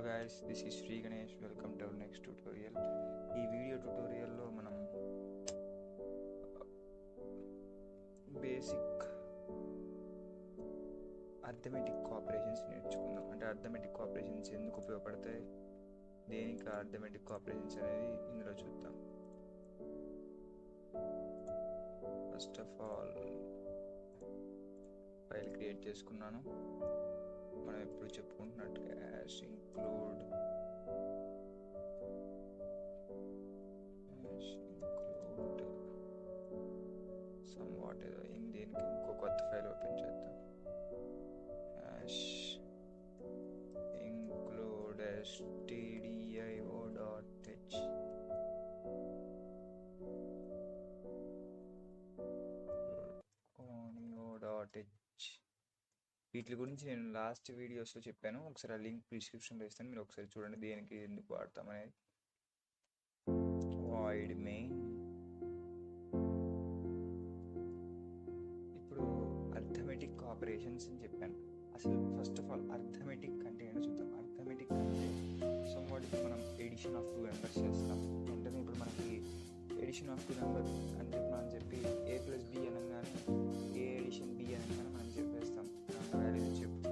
guys, this is Sri Ganesh. Welcome to our next tutorial. ఈ video ట్యుటోరియల్లో మనం basic arithmetic operations నేర్చుకుందాం. అంటే అర్థమెటిక్ ఆపరేషన్స్ ఎందుకు ఉపయోగపడతాయి, దేనికి అర్థమెటిక్ ఆపరేషన్స్ అనేది ఇందులో చూద్దాం. First of all file create చేసుకున్నాను. మనం ఎప్పుడు చెప్పుకుంటున్నట్టుగా include somewhat ఏదో దీనికి ఇంకో కొత్త ఫైల్ ఓపెన్ చేద్దాం. include stdio.h వీటి గురించి నేను లాస్ట్ వీడియోస్లో చెప్పాను. ఒకసారి ఆ లింక్ డిస్క్రిప్షన్లో ఇస్తాను, మీరు ఒకసారి చూడండి దేనికి ఎందుకు వాడతాం అనేది. Void main. ఇప్పుడు అర్థమెటిక్ ఆపరేషన్స్ అని చెప్పాను. అసలు ఫస్ట్ ఆఫ్ ఆల్ అర్థమెటిక్ అంటే ఏంటో చూద్దాం. అర్థమెటిక్ అంటే సమ్వాట్ మనం ఎడిషన్ ఆఫ్ 2 నెంబర్స్ చేస్తాం. వెంటనే ఇప్పుడు మనకి ఎడిషన్ ఆఫ్ 2 నెంబర్ అని చెప్పి a+b అనగానే a ఎడిషన్ b అనగానే మనం చెప్పేస్తాం.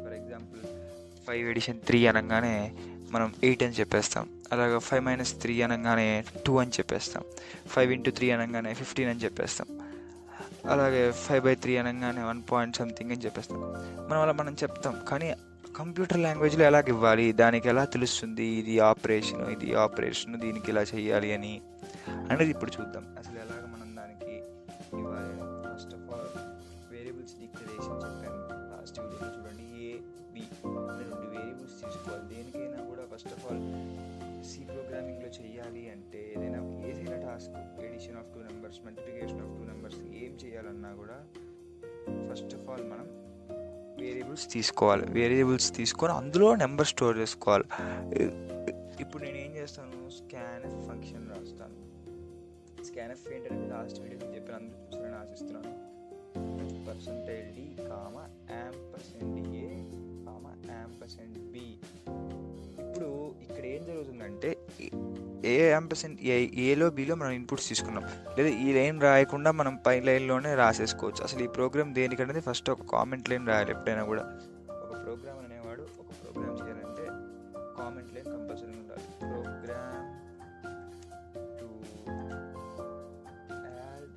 ఫర్ ఎగ్జాంపుల్ 5 ఎడిషన్ 3 అనగానే మనం 8 అని చెప్పేస్తాం. అలాగే 5 - 3 అనగానే 2 అని చెప్పేస్తాం. 5 × 3 అనగానే 15 అని చెప్పేస్తాం. అలాగే 5/3 అనగానే 1 పాయింట్ సంథింగ్ అని చెప్పేస్తాం. మనం చెప్తాం, కానీ కంప్యూటర్ లాంగ్వేజ్లో ఎలాగ ఇవ్వాలి, దానికి ఎలా తెలుస్తుంది ఇది ఆపరేషన్ దీనికి ఇలా చేయాలి అని అనేది ఇప్పుడు చూద్దాం. అసలు ఎలాగ మనం దానికి ఇవ్వాలి. First of all variables declaration చెప్పాను లాస్ట్ వీడియోలో. చూడండి, a b అనే 2 వేరియబుల్స్ తీసుకోవాలి. దేనికైనా కూడా ఫస్ట్ ఆఫ్ ఆల్ సి ప్రోగ్రామింగ్లో చేయాలి అంటే ఏదైనా task addition of 2 numbers, multiplication of 2 numbers ఏం చేయాలన్నా కూడా ఫస్ట్ ఆఫ్ ఆల్ మనం వేరియబుల్స్ తీసుకోవాలి. వేరియబుల్స్ తీసుకొని అందులో నెంబర్ స్టోర్ చేసుకోవాలి. ఇప్పుడు నేను ఏం చేస్తాను, స్కాన్ఎఫ్ ఫంక్షన్ రాస్తాను. స్కాన్ఎఫ్ ఏంటనేది లాస్ట్ వీడియో చెప్పాను, అందరూ చూసారని ఆశిస్తున్నాను. %d, %a, %b. ఇప్పుడు ఇక్కడ ఏం జరుగుతుందంటే ఏలో బీలో మనం ఇన్పుట్స్ తీసుకున్నాం, లేదా ఈ లైన్ రాయకుండా మనం పై లైన్లోనే రాసేసుకోవచ్చు. అసలు ఈ ప్రోగ్రామ్ దేనికనేది ఫస్ట్ ఒక కామెంట్ లైన్ రాయాలి. ఎప్పుడైనా కూడా ఒక ప్రోగ్రామ్ అనేవాడు ఒక ప్రోగ్రామ్ చేయాలంటే కామెంట్ లైన్ కంపల్సరీ ఉండాలి. Program to add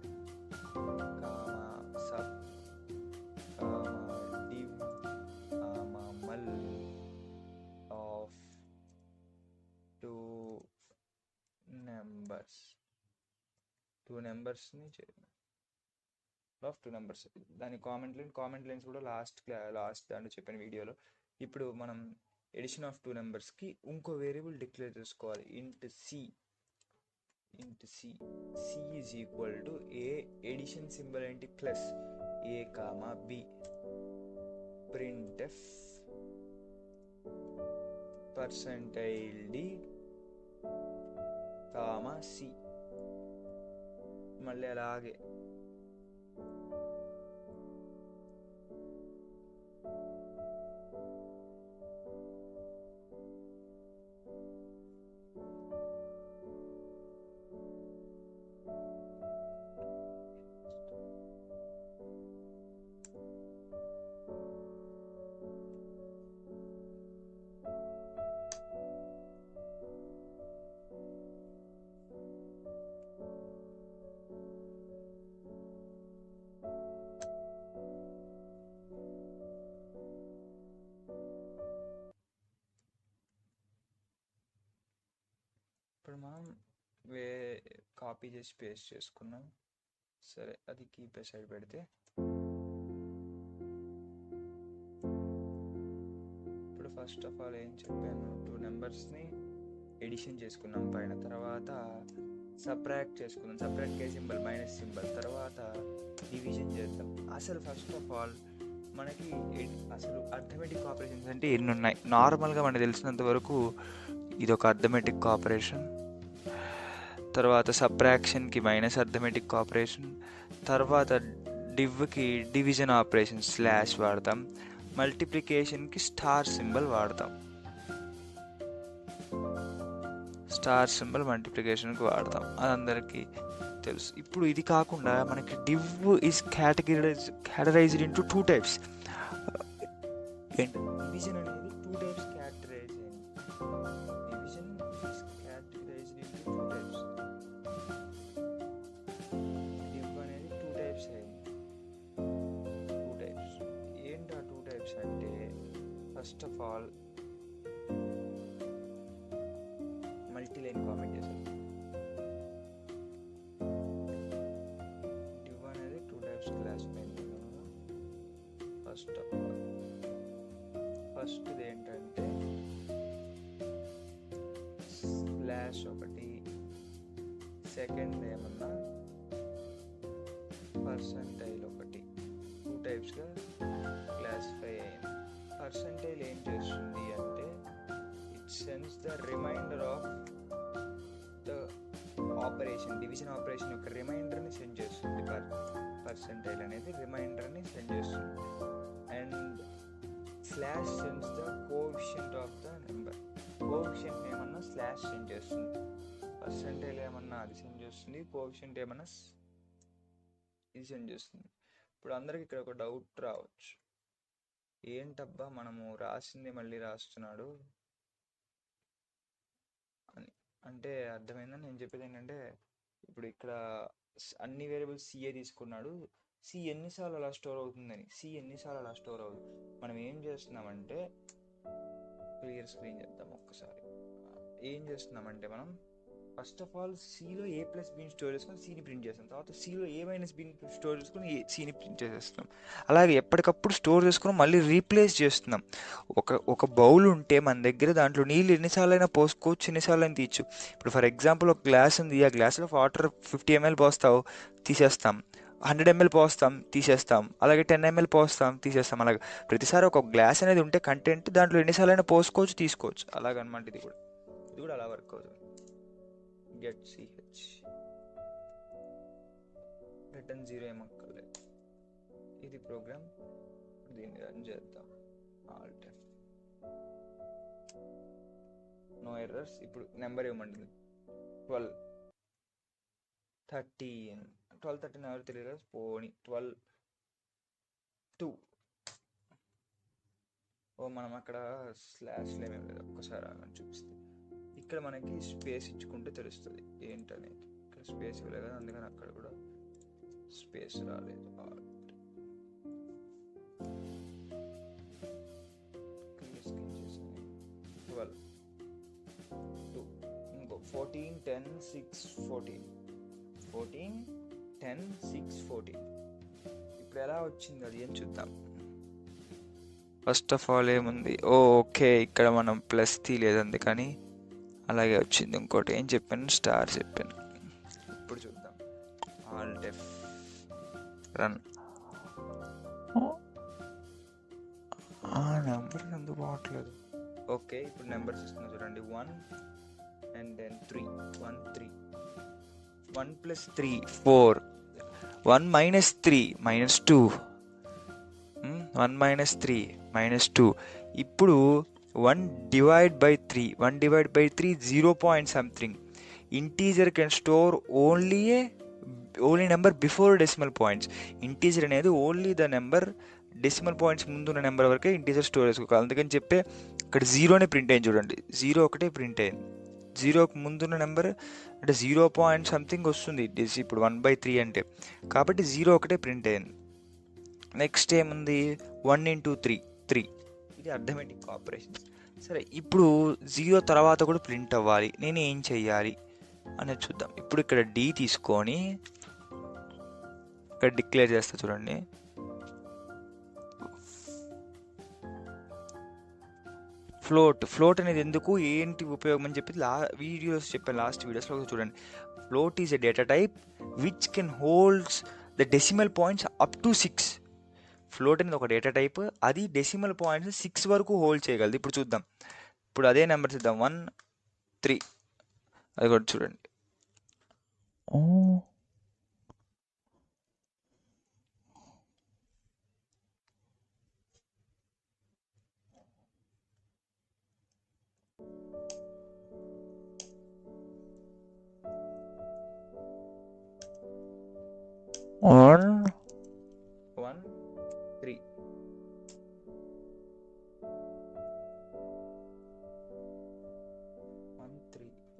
sub div mul of 2 నెంబర్స్ని చేయాలి. ఆఫ్ 2 నెంబర్స్ దాని కామెంట్ లైన్స్ కూడా లాస్ట్ దాంట్లో చెప్పిన వీడియోలో. ఇప్పుడు మనం ఎడిషన్ ఆఫ్ 2 నెంబర్స్కి ఇంకో వేరియబుల్ డిక్లేర్ చేసుకోవాలి. int c is equal to a addition symbol ఏంటి plus a, b printf %d, c. మళ్ళీ అలాగే ఇప్పుడు మనం కాపీ చేసి పేస్ట్ చేసుకున్నాం. సరే, అది కీప్ సైడ్ పెడితే ఇప్పుడు ఫస్ట్ ఆఫ్ ఆల్ ఏం చెప్పాను, 2 నెంబర్స్ని ఎడిషన్ చేసుకున్నాం పైన. తర్వాత సబ్ట్రాక్ట్ చేసుకున్నాం. సబ్ట్రాక్ట్ కే సింబల్ మైనస్ సింబల్. తర్వాత డివిజన్ చేద్దాం. అసలు ఫస్ట్ ఆఫ్ ఆల్ మనకి అసలు అర్థమెటిక్ ఆపరేషన్స్ అంటే ఎన్ని ఉన్నాయి. నార్మల్గా మనకు తెలిసినంత వరకు ఇది ఒక అర్థమెటిక్ ఆపరేషన్. తర్వాత సబ్ట్రాక్షన్కి మైనస్ అర్థమెటిక్ ఆపరేషన్. తర్వాత డివ్కి డివిజన్ ఆపరేషన్ స్లాష్ వాడతాం. మల్టిప్లికేషన్కి స్టార్ సింబల్ వాడతాం. స్టార్ సింబల్ మల్టిప్లికేషన్కి వాడతాం, అది అందరికీ తెలుసు. ఇప్పుడు ఇది కాకుండా మనకి div is categorized into 2 types. Division అనేది 2 types categorized అయింది. Division is categorized into 2 types. div అనేది 2 types అయింది. 2 types ఏంటి ఆ 2 types అంటే, ఫస్ట్ ఆఫ్ ఆల్ మల్టీలైన్ కామెంట్ చేశారు. div అనేది 2 types క్లాసిఫై అయింది. ఫస్ట్ ఆఫ్ ఆల్ ఫస్ట్ది ఏంటంటే స్లాష్ ఒకటి, సెకండ్ ఏమన్నా పర్సంటైల్ ఒకటి, 2 టైప్స్గా క్లాసిఫై అయింది. పర్సంటైల్ ఏం చేస్తుంది అంటే, it sends the remainder of the operation, division operation యొక్క రిమైండర్ని సెండ్ చేస్తుంది. పర్సంటైల్ అనేది రిమైండర్ని సెండ్ చేస్తుంది. And slash sends the coefficient of the number. Coefficient ఏమన్నా స్లాష్ సెండ్ చేస్తుంది, పర్సంటైల్ ఏమన్నా అది సెండ్ చేస్తుంది, కోఎఫిషియంట్ ఏమన్నా ఇది సెండ్ చేస్తుంది. ఇప్పుడు అందరికి ఇక్కడ ఒక డౌట్ రావచ్చు, ఏంటబ్బా మనము రాసింది మళ్ళీ రాస్తున్నాడు అని. అంటే అర్థమైందని నేను చెప్పేది ఏంటంటే, ఇప్పుడు ఇక్కడ అన్ని వేరియబుల్స్ సిఏ తీసుకున్నాడు, సి ఎన్నిసార్లు అలా స్టోర్ అవుతుందని. సి ఎన్నిసార్లు అలా స్టోర్ అవుతుంది, మనం ఏం చేస్తున్నామంటే, క్లియర్ స్క్రీన్ చేద్దాం ఒక్కసారి. ఏం చేస్తున్నామంటే, మనం ఫస్ట్ ఆఫ్ ఆల్ సిలో ఏ ప్లస్ బిని స్టోర్ చేసుకొని సిని ప్రింట్ చేస్తాం, తర్వాత సిలో ఏ మైనస్ బిని స్టోర్ చేసుకొని సిని ప్రింట్ చేసేస్తాం. అలాగే ఎప్పటికప్పుడు స్టోర్ చేసుకొని మళ్ళీ రీప్లేస్ చేస్తున్నాం. ఒక బౌల్ ఉంటే మన దగ్గర, దాంట్లో నీళ్ళు ఎన్నిసార్లు అయినా పోసుకోవచ్చు, ఎన్నిసార్లు అయినా తీయచ్చు. ఇప్పుడు ఫర్ ఎగ్జాంపుల్ ఒక గ్లాస్ ఉంది, ఆ గ్లాస్లో వాటర్ 50 ml పోస్తావు, తీసేస్తాం. 100 ml పోస్తాం, తీసేస్తాం. అలాగే 10 ml పోస్తాం, తీసేస్తాం. అలాగే ప్రతిసారి ఒక గ్లాస్ అనేది ఉంటే కంటెంట్, దాంట్లో ఎన్నిసార్లు అయినా పోసుకోవచ్చు, తీసుకోవచ్చు. అలాగనమాట ఇది కూడా అలా వర్క్ అవుతుంది. గెట్ సిహెచ్ రిటర్న్ 0 ఏమక్కర్లేదు. ఇది ప్రోగ్రామ్, దీన్ని రన్ చేద్దాం. Alt F, no errors. ఇప్పుడు నెంబర్ ఏమంటుంది, 12 13 ఎవరు తెలియదు, పోని 12 2. మనం అక్కడ స్లాష్లు ఏమేమి లేదు, ఒక్కసారి చూపిస్తే ఇక్కడ మనకి స్పేస్ ఇచ్చుకుంటే తెలుస్తుంది ఏంటనేది. ఇక్కడ స్పేస్ ఇవ్వలేదు కదా, అందుకని అక్కడ కూడా స్పేస్ రాలేదు. 12 2 ఇంకో 14 10 6 14 14 10 6 14. ఇప్పుడు ఎలా వచ్చింది అది ఏం చూద్దాం. ఫస్ట్ ఆఫ్ ఆల్ ఏముంది, ఓకే ఇక్కడ మనం ప్లస్ తీయలేదు అందుకని అలాగే వచ్చింది. ఇంకోటి ఏం చెప్పాను, స్టార్ చెప్పాను. ఇప్పుడు చూద్దాం. Alt F run. నెంబర్ ఎందుకు పోవట్లేదు? ఓకే ఇప్పుడు నెంబర్స్ ఇస్తున్నా చూడండి. 1 అండ్ దెన్ 3 1 3 1 + 3 4 1 - 3 -2 1 - 3 -2. ఇప్పుడు 1 / 3 0 point something. Integer can store only number before decimal points. Integer అనేది only the number decimal points ముందున్న నెంబర్ వరకే ఇంటీజర్ స్టోర్ చేసుకోవాలి. అందుకని చెప్పే ఇక్కడ 0నే ప్రింట్ అయింది చూడండి. 0 ఒకటే ప్రింట్ అయింది. 0కి ముందున్న నెంబర్ అంటే 0 point something వస్తుంది ఇప్పుడు 1/3 అంటే, కాబట్టి 0 ఒకటే ప్రింట్ అయింది. నెక్స్ట్ ఏముంది, 1 × 3 3. ఇది అర్థమెటిక్ ఆపరేషన్స్. సరే ఇప్పుడు 0 తర్వాత కూడా ప్రింట్ అవ్వాలి, నేను ఏం చెయ్యాలి అనేది చూద్దాం. ఇప్పుడు ఇక్కడ D తీసుకొని ఇక్కడ డిక్లేర్ చేస్తా చూడండి. ఫ్లోట్ అనేది ఎందుకు ఏంటి ఉపయోగం అని చెప్పి వీడియోస్ చెప్పాను, లాస్ట్ వీడియోస్లో చూడండి. Float is a data type which can holds the decimal points up to 6. Float అనేది ఒక డేటా టైప్, అది డెసిమల్ పాయింట్స్ 6 వరకు హోల్డ్ చేయగలదు. ఇప్పుడు చూద్దాం. ఇప్పుడు అదే నెంబర్స్ ఇద్దాం. 1 3 అది కూడా చూడండి. 1 1 3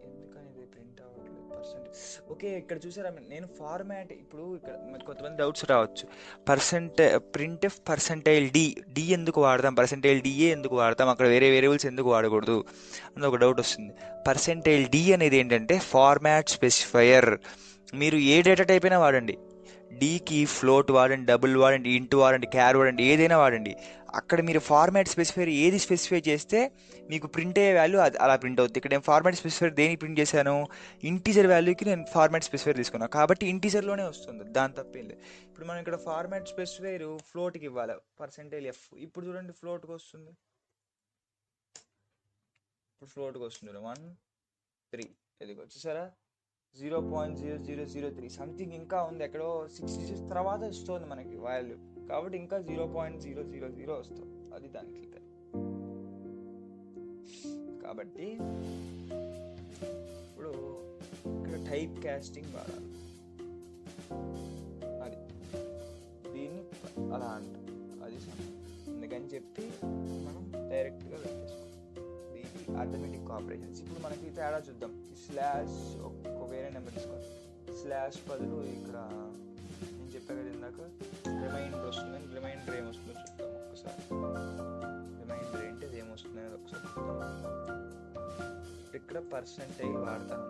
ఎందుకని ఇది ప్రింట్ అవ్వట్లేదు పర్సెంటేజ్? ఓకే, ఇక్కడ చూసారా నేను ఫార్మాట్ ఇప్పుడు ఇక్కడ మరి కొంతమంది డౌట్స్ రావచ్చు. ప్రింట్ఎఫ్ పర్సెంటైల్ డి ఎందుకు వాడతాం, పర్సెంటైల్ డిఏ ఎందుకు వాడతాం, అక్కడ వేరే వేరియబుల్స్ ఎందుకు వాడకూడదు అని ఒక డౌట్ వస్తుంది. పర్సెంటైల్ డి అనేది ఏంటంటే ఫార్మాట్ స్పెసిఫైయర్. మీరు ఏ డేటా టైప్ అయినా వాడండి, డీకి ఫ్లోట్ వాడండి, డబుల్ వాడండి, ఇంటూ వాడండి, క్యార్ వాడండి, ఏదైనా వాడండి. అక్కడ మీరు ఫార్మాట్ స్పెసిఫైర్ ఏది స్పెసిఫై చేస్తే మీకు ప్రింట్ అయ్యే వాల్యూ అది అలా ప్రింట్ అవుతుంది. ఇక్కడ నేను ఫార్మాట్ స్పెసిఫైర్ దేనికి ప్రింట్ చేశాను, ఇంటీజర్ వాల్యూకి నేను ఫార్మాట్ స్పెసిఫైర్ తీసుకున్నాను కాబట్టి ఇంటీజర్లోనే వస్తుంది, దాని తప్పేం లేదు. ఇప్పుడు మనం ఇక్కడ ఫార్మాట్ స్పెసిఫైర్ ఫ్లోట్కి ఇవ్వాలి పర్సెంటేజ్ ఎఫ్. ఇప్పుడు చూడండి ఫ్లోట్కి వస్తుంది, ఇప్పుడు ఫ్లోట్కి వస్తుంది 1 3 ఇది వచ్చేసారా 0.0003 సంథింగ్ ఇంకా ఉంది, ఎక్కడో 6 డిజిట్స్ తర్వాత వస్తుంది మనకి వాల్యూ, కాబట్టి ఇంకా 0.000 వస్తుంది, అది దానికి. కాబట్టి ఇప్పుడు ఇక్కడ టైప్ కాస్టింగ్ వాడాలి, అది దీన్ని అలా అంట, అది అందుకని చెప్పి మనం డైరెక్ట్గా పెట్టేసుకోం దీనికి అర్థమెటిక్ ఆపరేషన్స్. ఇప్పుడు మనకి తేడా చూద్దాం. స్లాష్ ఒక వేరే నెంబర్ తీసుకోండి, స్లాష్ బదులు ఇక్కడ నేను చెప్పా కదా ఇందాక రిమైండర్ వస్తుందని, రిమైండర్ ఏమొస్తుందో చూద్దాం ఒక్కసారి. రిమైండర్ ఏంటి, అది ఏమొస్తుంది అనేది ఒకసారి చూద్దాం. ఇక్కడ పర్సెంటైల్ వాడతాను,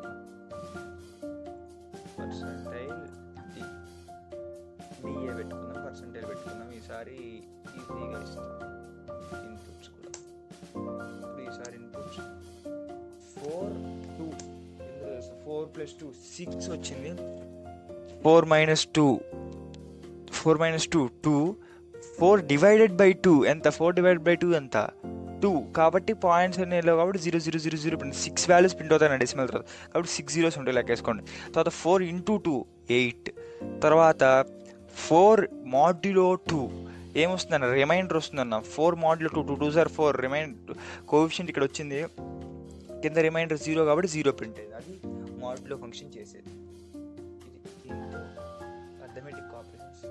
పర్సెంటైల్ డిఏ పెట్టుకుందాం, పర్సెంటైల్ పెట్టుకుందాం. ఈసారి ఈజీగా ఇస్తాం ఇన్పుట్స్ కూడా. ఇప్పుడు ఈసారి ఇన్పుట్స్ 4 2 4 + 2 6 వచ్చింది. 4 - 2 2 4 డివైడెడ్ బై 2 ఎంత, 4 డివైడెడ్ బై 2 ఎంత 2. కాబట్టి పాయింట్స్ అన్నీ లేవు కాబట్టి 0 ప్రింట్, 6 వాల్యూస్ ప్రింట్ అవుతాయి డెసిమల్ తర్వాత, కాబట్టి 6 zeros ఉంటాయి లెక్కేసుకోండి. తర్వాత 4 × 2 8, తర్వాత 4 మాడ్యులో 2 ఏమొస్తుందన్న, రిమైండర్ వస్తుందన్న. 4 మాడ్యులో 2 2 2 4 రిమైండర్ కోఎఫిషియంట్ ఇక్కడ వచ్చింది, కింద రిమైండర్ 0 కాబట్టి 0 ప్రింట్ అయ్యేది, అది మాడ్యులో ఫంక్షన్ చేసేది. ఇది దీంతో అర్థమెటిక్ ఆపరేషన్స్.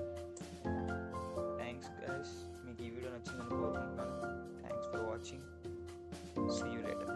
థ్యాంక్స్ గైస్, మీకు ఈ వీడియో నచ్చిందని కోరుకుంటున్నాను. Thanks for watching, see you later.